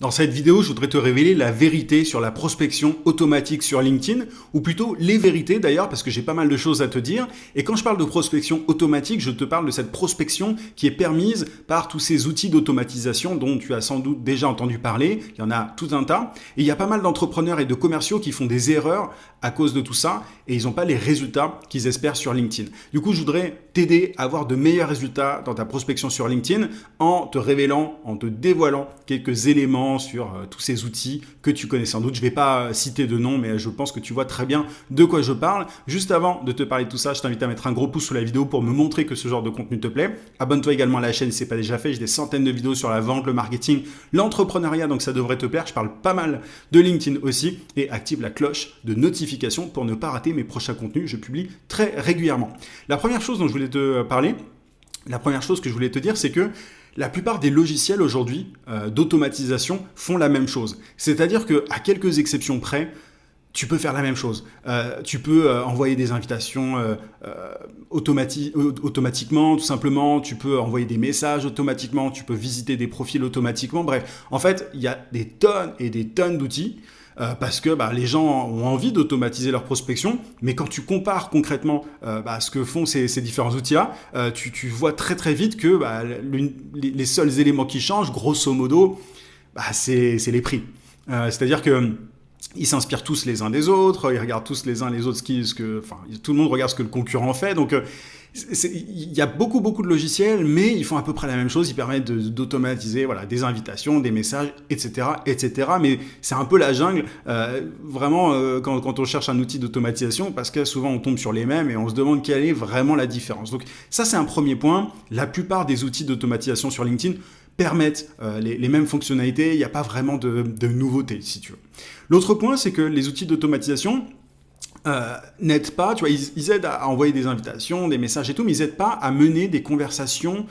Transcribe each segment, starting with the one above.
Dans cette vidéo, je voudrais te révéler la vérité sur la prospection automatique sur LinkedIn, ou plutôt les vérités d'ailleurs, parce que j'ai pas mal de choses à te dire. Et quand je parle de prospection automatique, je te parle de cette prospection qui est permise par tous ces outils d'automatisation dont tu as sans doute déjà entendu parler. Il y en a tout un tas. Et il y a pas mal d'entrepreneurs et de commerciaux qui font des erreurs à cause de tout ça, et ils n'ont pas les résultats qu'ils espèrent sur LinkedIn. Du coup, je voudrais t'aider à avoir de meilleurs résultats dans ta prospection sur LinkedIn en te révélant, en te dévoilant quelques éléments sur tous ces outils que tu connais sans doute. Je ne vais pas citer de nom, mais je pense que tu vois très bien de quoi je parle. Juste avant de te parler de tout ça, je t'invite à mettre un gros pouce sous la vidéo pour me montrer que ce genre de contenu te plaît. Abonne-toi également à la chaîne si ce n'est pas déjà fait. J'ai des centaines de vidéos sur la vente, le marketing, l'entrepreneuriat, donc ça devrait te plaire. Je parle pas mal de LinkedIn aussi, et active la cloche de notification pour ne pas rater mes prochains contenus. Je publie très régulièrement. La première chose dont je voulais te parler, la première chose que je voulais te dire, c'est que la plupart des logiciels aujourd'hui d'automatisation font la même chose. C'est-à-dire qu'à quelques exceptions près, tu peux faire la même chose. Tu peux envoyer des invitations automatiquement, tout simplement. Tu peux envoyer des messages automatiquement. Tu peux visiter des profils automatiquement. Bref, en fait, il y a des tonnes et des tonnes d'outils parce que les gens ont envie d'automatiser leur prospection. Mais quand tu compares concrètement ce que font ces différents outils-là, tu vois très très vite que les seuls éléments qui changent, grosso modo, c'est les prix. C'est-à-dire que ils s'inspirent tous les uns des autres, ils regardent tous les uns les autres tout le monde regarde ce que le concurrent fait. Donc, il y a beaucoup de logiciels, mais ils font à peu près la même chose. Ils permettent d'automatiser des invitations, des messages, etc. Mais c'est un peu la jungle, vraiment, quand on cherche un outil d'automatisation, parce que souvent on tombe sur les mêmes et on se demande quelle est vraiment la différence. Donc ça, c'est un premier point. La plupart des outils d'automatisation sur LinkedIn permettent les mêmes fonctionnalités. Il n'y a pas vraiment de nouveautés, si tu veux. L'autre point, c'est que les outils d'automatisation n'aident pas, tu vois, ils aident à envoyer des invitations, des messages et tout, mais ils n'aident pas à mener des conversations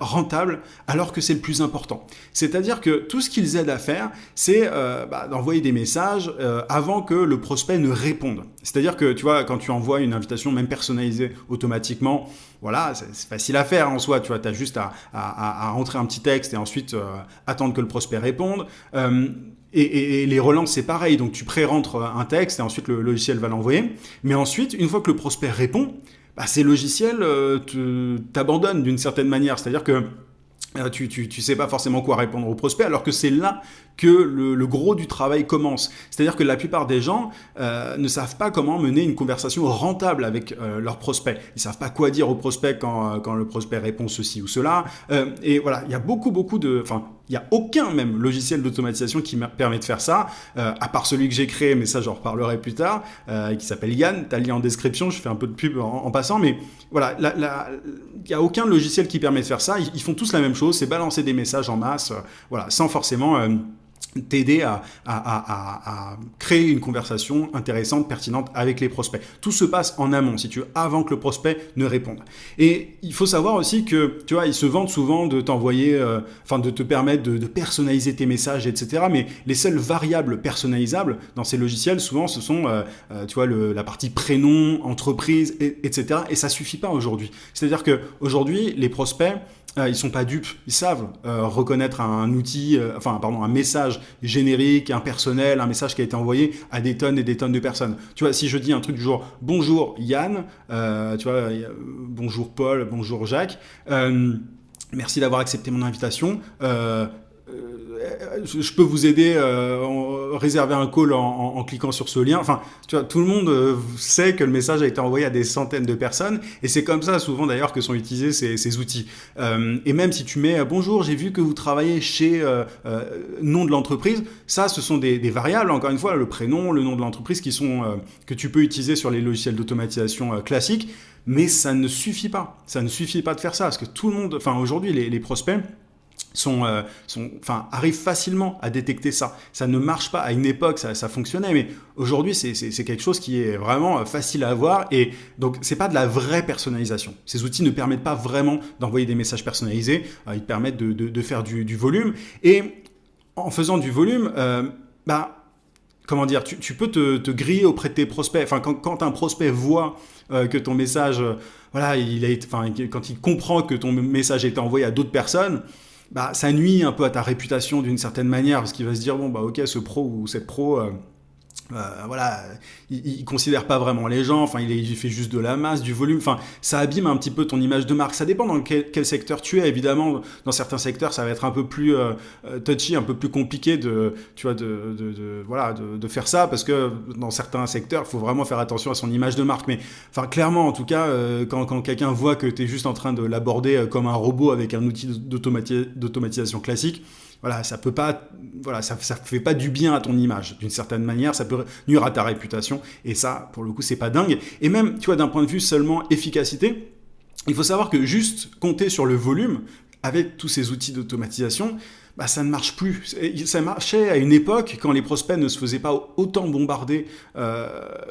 rentables, alors que c'est le plus important. C'est-à-dire que tout ce qu'ils aident à faire, c'est d'envoyer des messages avant que le prospect ne réponde. C'est-à-dire que, tu vois, quand tu envoies une invitation, même personnalisée automatiquement, voilà, c'est facile à faire en soi, tu vois, tu as juste à rentrer un petit texte et ensuite attendre que le prospect réponde. Et les relances, c'est pareil. Donc, tu pré-rentres un texte et ensuite le logiciel va l'envoyer. Mais ensuite, une fois que le prospect répond, ces logiciels t'abandonnent d'une certaine manière. C'est-à-dire que tu sais pas forcément quoi répondre au prospect, alors que c'est là que le gros du travail commence. C'est-à-dire que la plupart des gens ne savent pas comment mener une conversation rentable avec leur prospect. Ils savent pas quoi dire au prospect quand le prospect répond ceci ou cela. Et voilà, il y a il n'y a aucun même logiciel d'automatisation qui permet de faire ça, à part celui que j'ai créé, mais ça j'en reparlerai plus tard, qui s'appelle Yann. Tu as le lien en description, je fais un peu de pub en passant, mais voilà, il n'y a aucun logiciel qui permet de faire ça. Ils font tous la même chose, c'est balancer des messages en masse, sans forcément t'aider à créer une conversation intéressante, pertinente avec les prospects. Tout se passe en amont, si tu veux, avant que le prospect ne réponde. Et il faut savoir aussi que, tu vois, ils se vantent souvent de t'envoyer, de te permettre de personnaliser tes messages, etc. Mais les seules variables personnalisables dans ces logiciels, souvent, ce sont, tu vois, la partie prénom, entreprise, etc. Et ça suffit pas aujourd'hui. C'est-à-dire que aujourd'hui, les prospects, ils sont pas dupes, ils savent reconnaître un outil, un message générique, impersonnel, un message qui a été envoyé à des tonnes et des tonnes de personnes. Tu vois, si je dis un truc du genre « Bonjour Yann », tu vois, bonjour Paul, bonjour Jacques, merci d'avoir accepté mon invitation. Je peux vous aider, réserver un call en cliquant sur ce lien. Enfin, tu vois, tout le monde sait que le message a été envoyé à des centaines de personnes, et c'est comme ça souvent d'ailleurs que sont utilisés ces outils. Et même si tu mets bonjour, j'ai vu que vous travaillez chez nom de l'entreprise, ça, ce sont des variables. Encore une fois, le prénom, le nom de l'entreprise, que tu peux utiliser sur les logiciels d'automatisation classiques, mais ça ne suffit pas. Ça ne suffit pas de faire ça, parce que tout le monde, aujourd'hui, les prospects arrivent facilement à détecter ça. Ça ne marche pas. À une époque, ça fonctionnait, mais aujourd'hui, c'est quelque chose qui est vraiment facile à avoir, et donc c'est pas de la vraie personnalisation. Ces outils ne permettent pas vraiment d'envoyer des messages personnalisés. Ils permettent de faire du volume, et en faisant du volume, comment dire, tu peux te griller auprès de tes prospects. Quand un prospect voit que ton message, quand il comprend que ton message a été envoyé à d'autres personnes, bah, ça nuit un peu à ta réputation d'une certaine manière, parce qu'il va se dire, bon, bah ok, ce pro ou cette pro... voilà, il considère pas vraiment les gens, enfin il fait juste de la masse, du volume, enfin ça abîme un petit peu ton image de marque. Ça dépend dans quel secteur tu es, évidemment. Dans certains secteurs, ça va être un peu plus touchy, un peu plus compliqué tu vois, voilà, de faire ça, parce que dans certains secteurs, il faut vraiment faire attention à son image de marque. Mais enfin clairement, en tout cas, quand quelqu'un voit que tu es juste en train de l'aborder comme un robot avec un outil d'automatisation classique, voilà, ça peut pas, voilà, ça fait pas du bien à ton image, d'une certaine manière, ça peut nuire à ta réputation, et ça, pour le coup, c'est pas dingue. Et même, tu vois, d'un point de vue seulement efficacité, il faut savoir que juste compter sur le volume, avec tous ces outils d'automatisation, bah, ça ne marche plus. Ça marchait à une époque quand les prospects ne se faisaient pas autant bombarder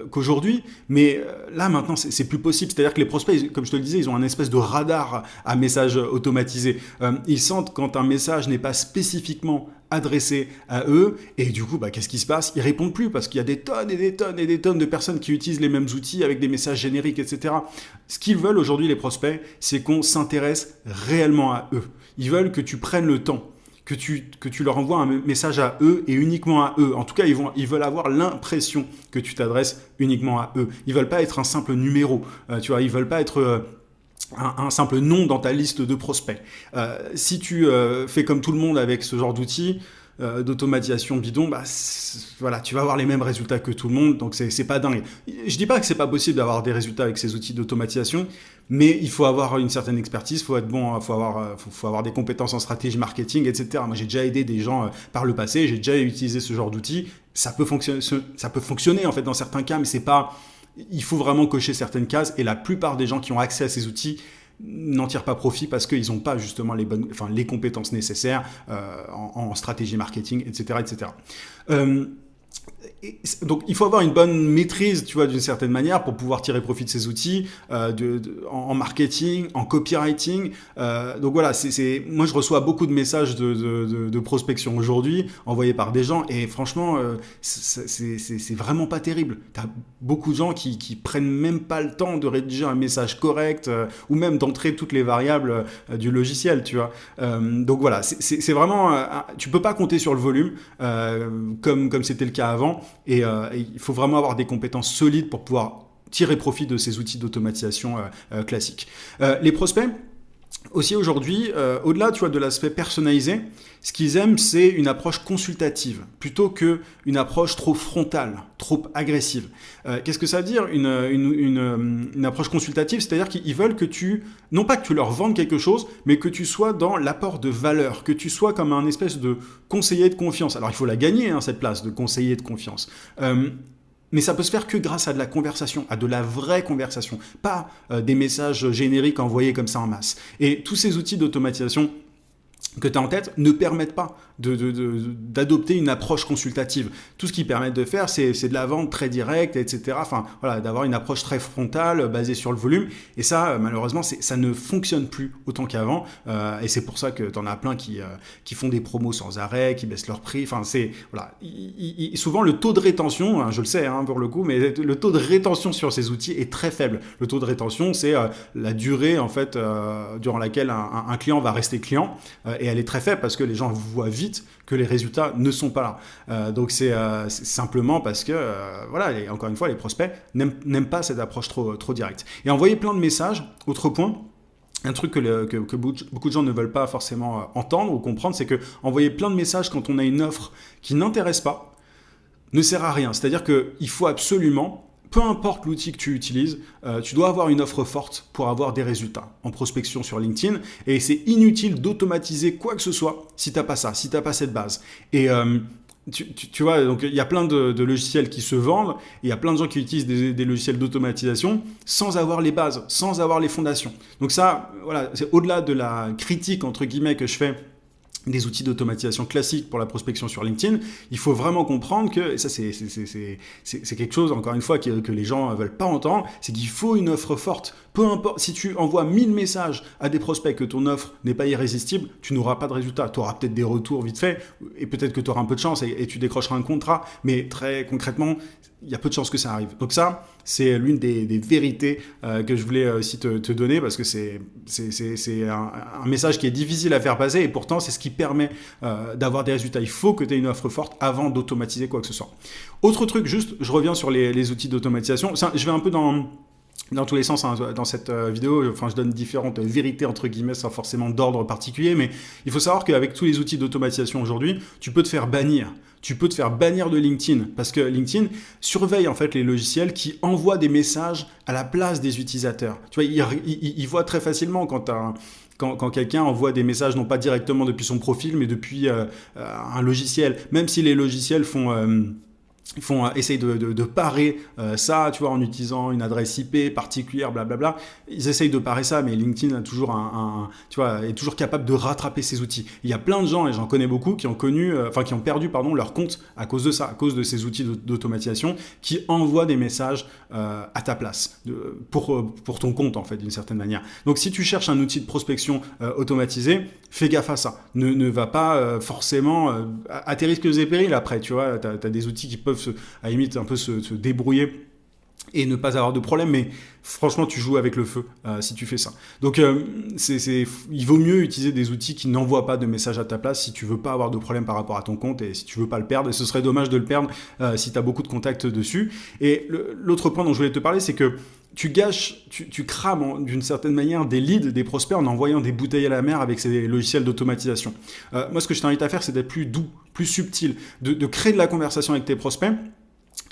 qu'aujourd'hui, mais là maintenant c'est plus possible. C'est-à-dire que les prospects, comme je te le disais, ils ont un espèce de radar à message automatisé. Ils sentent quand un message n'est pas spécifiquement adressé à eux, et du coup, bah, qu'est-ce qui se passe? Ils répondent plus parce qu'il y a des tonnes et des tonnes et des tonnes de personnes qui utilisent les mêmes outils avec des messages génériques, etc. Ce qu'ils veulent aujourd'hui, les prospects, c'est qu'on s'intéresse réellement à eux. Ils veulent que tu prennes le temps, que tu leur envoies un message à eux et uniquement à eux. En tout cas, ils veulent avoir l'impression que tu t'adresses uniquement à eux. Ils veulent pas être un simple numéro, tu vois, ils veulent pas être un simple nom dans ta liste de prospects. Si tu fais comme tout le monde avec ce genre d'outils, d'automatisation bidon, bah, voilà, tu vas avoir les mêmes résultats que tout le monde, donc c'est pas dingue. Je dis pas que c'est pas possible d'avoir des résultats avec ces outils d'automatisation, mais il faut avoir une certaine expertise, faut être bon, faut avoir des compétences en stratégie marketing, etc. Moi, j'ai déjà aidé des gens par le passé, j'ai déjà utilisé ce genre d'outils. Ça peut fonctionner en fait dans certains cas, mais c'est pas. Il faut vraiment cocher certaines cases, et la plupart des gens qui ont accès à ces outils n'en tirent pas profit parce qu'ils n'ont pas justement les compétences nécessaires en stratégie marketing, etc., etc. Donc il faut avoir une bonne maîtrise, tu vois, d'une certaine manière pour pouvoir tirer profit de ces outils en marketing, en copywriting. Donc voilà, moi je reçois beaucoup de messages de prospection aujourd'hui envoyés par des gens, et franchement c'est vraiment pas terrible. T'as beaucoup de gens qui prennent même pas le temps de rédiger un message correct ou même d'entrer toutes les variables du logiciel, tu vois. Donc voilà, c'est vraiment tu peux pas compter sur le volume comme c'était le cas avant. Et il faut vraiment avoir des compétences solides pour pouvoir tirer profit de ces outils d'automatisation classiques. Les prospects, aussi aujourd'hui, au-delà, tu vois, de l'aspect personnalisé, ce qu'ils aiment, c'est une approche consultative, plutôt qu'une approche trop frontale, trop agressive. Qu'est-ce que ça veut dire une approche consultative? C'est-à-dire qu'ils veulent que non pas que tu leur vendes quelque chose, mais que tu sois dans l'apport de valeur, que tu sois comme un espèce de conseiller de confiance. Alors il faut la gagner, hein, cette place de conseiller de confiance. Mais ça peut se faire que grâce à de la conversation, à de la vraie conversation, pas des messages génériques envoyés comme ça en masse. Et tous ces outils d'automatisation que tu as en tête ne permettent pas d'adopter une approche consultative. Tout ce qu'ils permettent de faire, c'est de la vente très directe, etc. Enfin, voilà, d'avoir une approche très frontale, basée sur le volume. Et ça, malheureusement, ça ne fonctionne plus autant qu'avant. Et c'est pour ça que tu en as plein qui font des promos sans arrêt, qui baissent leur prix. Enfin, voilà. Souvent, le taux de rétention, hein, je le sais hein, pour le coup, mais le taux de rétention sur ces outils est très faible. Le taux de rétention, c'est la durée, en fait, durant laquelle un client va rester client. Et elle est très faible parce que les gens voient vite que les résultats ne sont pas là. Donc c'est simplement parce que, voilà, et encore une fois, les prospects n'aiment pas cette approche trop directe. Et envoyer plein de messages, autre point, un truc que beaucoup de gens ne veulent pas forcément entendre ou comprendre, c'est que envoyer plein de messages quand on a une offre qui n'intéresse pas ne sert à rien. C'est-à-dire qu'il faut absolument, peu importe l'outil que tu utilises, tu dois avoir une offre forte pour avoir des résultats en prospection sur LinkedIn, et c'est inutile d'automatiser quoi que ce soit si tu n'as pas ça, si tu n'as pas cette base. Et tu vois, donc il y a plein de logiciels qui se vendent, et il y a plein de gens qui utilisent des logiciels d'automatisation sans avoir les bases, sans avoir les fondations. Donc ça, voilà, c'est au-delà de la critique entre guillemets que je fais des outils d'automatisation classiques pour la prospection sur LinkedIn, il faut vraiment comprendre que, et ça c'est quelque chose, encore une fois, que les gens ne veulent pas entendre, c'est qu'il faut une offre forte Peu importe, si tu envoies 1000 messages à des prospects que ton offre n'est pas irrésistible, tu n'auras pas de résultat. Tu auras peut-être des retours vite fait, et peut-être que tu auras un peu de chance et tu décrocheras un contrat, mais très concrètement, il y a peu de chances que ça arrive. Donc ça, c'est l'une des vérités que je voulais aussi te donner, parce que c'est un message qui est difficile à faire passer, et pourtant c'est ce qui permet d'avoir des résultats. Il faut que tu aies une offre forte avant d'automatiser quoi que ce soit. Autre truc, juste, je reviens sur les outils d'automatisation. Je vais un peu dans tous les sens hein, dans cette vidéo, enfin je donne différentes vérités entre guillemets sans forcément d'ordre particulier, mais il faut savoir qu'avec tous les outils d'automatisation aujourd'hui, tu peux te faire bannir. Tu peux te faire bannir de LinkedIn parce que LinkedIn surveille en fait les logiciels qui envoient des messages à la place des utilisateurs. Tu vois, il voit très facilement quand quelqu'un envoie des messages non pas directement depuis son profil, mais depuis un logiciel. Même si les logiciels essayent de parer ça, tu vois, en utilisant une adresse IP particulière, blablabla. Ils essayent de parer ça, mais LinkedIn a toujours tu vois, est toujours capable de rattraper ces outils. Il y a plein de gens, et j'en connais beaucoup, qui ont perdu leur compte à cause de ça, à cause de ces outils d'automatisation qui envoient des messages à ta place, pour ton compte, en fait, d'une certaine manière. Donc, si tu cherches un outil de prospection automatisé, fais gaffe à ça. Ne va pas forcément à tes risques et périls après, tu vois, tu as des outils qui peuvent à la limite un peu se débrouiller et ne pas avoir de problème, mais franchement tu joues avec le feu si tu fais ça. Donc il vaut mieux utiliser des outils qui n'envoient pas de messages à ta place si tu veux pas avoir de problème par rapport à ton compte et si tu veux pas le perdre, et ce serait dommage de le perdre si tu as beaucoup de contacts dessus. Et l'autre point dont je voulais te parler, c'est que tu crames d'une certaine manière des leads, des prospects en envoyant des bouteilles à la mer avec ces logiciels d'automatisation. Moi, ce que je t'invite à faire, c'est d'être plus doux, plus subtil, de créer de la conversation avec tes prospects.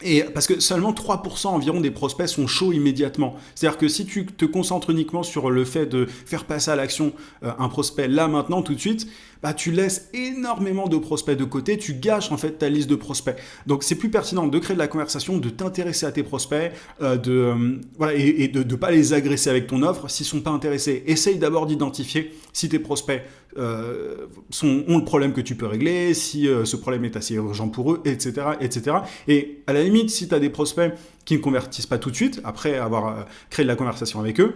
Et parce que seulement 3% environ des prospects sont chauds immédiatement. C'est-à-dire que si tu te concentres uniquement sur le fait de faire passer à l'action un prospect là, maintenant, tout de suite, bah, tu laisses énormément de prospects de côté, tu gâches en fait ta liste de prospects. Donc c'est plus pertinent de créer de la conversation, de t'intéresser à tes prospects, et de ne pas les agresser avec ton offre s'ils ne sont pas intéressés. Essaye d'abord d'identifier si tes prospects ont le problème que tu peux régler, si ce problème est assez urgent pour eux, etc. etc. Et à la limite, si tu as des prospects qui ne convertissent pas tout de suite, après avoir créé de la conversation avec eux,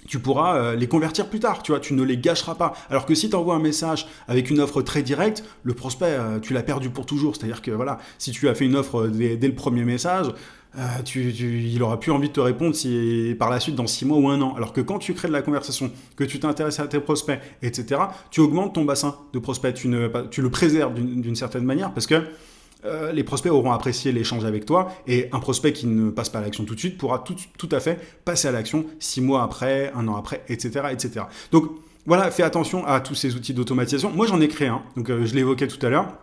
tu pourras les convertir plus tard, tu vois, tu ne les gâcheras pas. Alors que si tu envoies un message avec une offre très directe, le prospect, tu l'as perdu pour toujours. C'est-à-dire que voilà, si tu as fait une offre dès le premier message, il aura plus envie de te répondre par la suite dans 6 mois ou 1 an. Alors que quand tu crées de la conversation, que tu t'intéresses à tes prospects, etc., tu augmentes ton bassin de prospects, tu le préserves d'une certaine manière parce que les prospects auront apprécié l'échange avec toi, et un prospect qui ne passe pas à l'action tout de suite pourra tout à fait passer à l'action 6 mois après, 1 an après, etc. etc. Donc voilà, fais attention à tous ces outils d'automatisation. Moi j'en ai créé un, donc je l'évoquais tout à l'heure,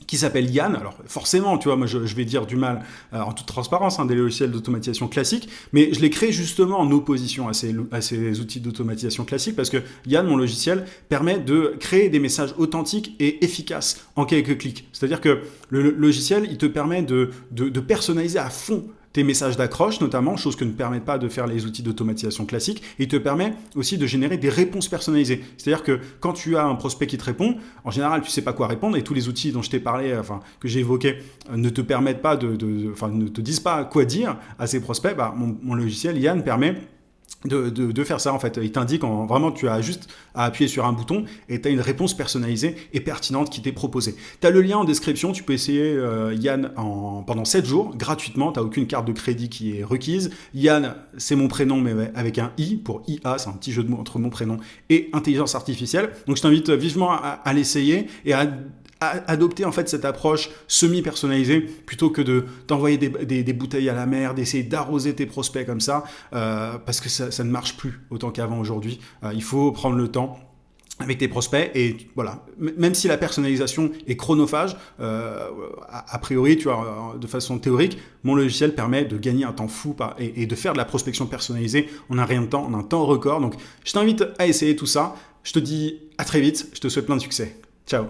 qui s'appelle Yann. Alors forcément, tu vois, moi je vais dire du mal en toute transparence des logiciels d'automatisation classiques, mais je l'ai créé justement en opposition à ces outils d'automatisation classiques parce que Yann, mon logiciel, permet de créer des messages authentiques et efficaces en quelques clics. C'est-à-dire que le logiciel, il te permet de personnaliser à fond tes messages d'accroche notamment, chose que ne permettent pas de faire les outils d'automatisation classiques, et il te permet aussi de générer des réponses personnalisées. C'est-à-dire que quand tu as un prospect qui te répond, en général tu ne sais pas quoi répondre, et tous les outils dont je t'ai parlé, que j'ai évoqués, ne te permettent pas ne te disent pas quoi dire à ces prospects. Bah, mon logiciel Yann permet de faire ça en fait. Il t'indique vraiment tu as juste à appuyer sur un bouton et tu as une réponse personnalisée et pertinente qui t'est proposée. Tu as le lien en description, tu peux essayer Yann pendant 7 jours gratuitement, tu n'as aucune carte de crédit qui est requise. Yann, c'est mon prénom mais avec un I pour IA, c'est un petit jeu de mots entre mon prénom et intelligence artificielle. Donc je t'invite vivement à l'essayer et à adopter en fait cette approche semi-personnalisée plutôt que de t'envoyer des bouteilles à la mer, d'essayer d'arroser tes prospects comme ça, parce que ça ne marche plus autant qu'avant aujourd'hui. Il faut prendre le temps avec tes prospects et voilà, même si la personnalisation est chronophage, a priori, tu vois, de façon théorique, mon logiciel permet de gagner un temps fou et de faire de la prospection personnalisée en un rien de temps, en un temps record. Donc je t'invite à essayer tout ça. Je te dis à très vite, je te souhaite plein de succès. Ciao.